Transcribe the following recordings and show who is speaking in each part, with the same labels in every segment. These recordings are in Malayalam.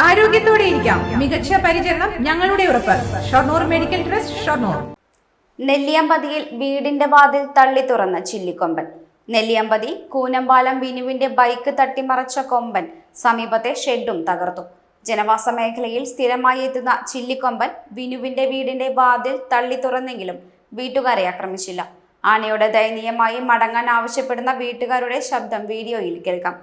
Speaker 1: ആരോഗ്യത്തോടെ ഇരിക്കാം. മികച്ച പരിചരണം ഞങ്ങളുടെ ഉറപ്പ്. Shoranur medical trust, Shoranur.
Speaker 2: നെല്ലിയമ്പതിയിൽ വീടിന്റെ വാതിൽ തള്ളി തുറന്ന ചില്ലിക്കൊമ്പൻ. നെല്ലിയമ്പതി കൂനമ്പാലം വിനുവിന്റെ ബൈക്ക് തട്ടിമറച്ച കൊമ്പൻ സമീപത്തെ ഷെഡും തകർത്തു. ജനവാസ മേഖലയിൽ സ്ഥിരമായി എത്തുന്ന ചില്ലിക്കൊമ്പൻ വിനുവിന്റെ വീടിന്റെ വാതിൽ തള്ളി തുറന്നെങ്കിലും വീട്ടുകാരെ ആക്രമിച്ചില്ല. ആനയോട് ദയനീയമായി മടങ്ങാൻ ആവശ്യപ്പെടുന്ന വീട്ടുകാരുടെ ശബ്ദം വീഡിയോയിൽ കേൾക്കാം.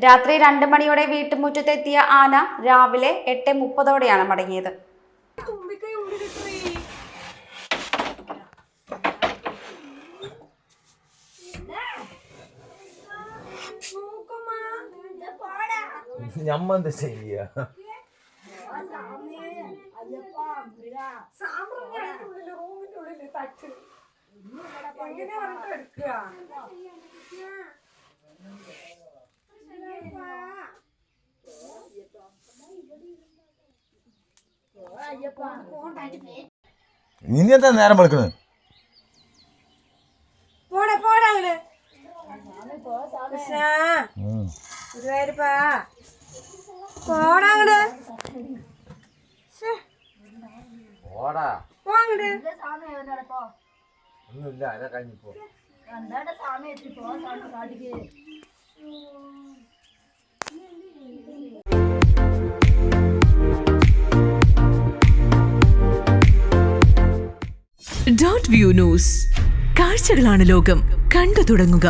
Speaker 2: രാത്രി 2 മണിയോടെ വീട്ടുമുറ്റത്തെത്തിയ ആന രാവിലെ 8:30 മടങ്ങിയത്.
Speaker 3: ഞമ്മന്ത് ചെയ്യ ഇനി എന്താ നേരം വെളുക്കുന്നത്? ഒന്നുമില്ല, അതാ കഴിഞ്ഞിപ്പോ.
Speaker 4: Dot view news. കാഴ്ചകളാണ് ലോകം. കണ്ടു തുടങ്ങുക.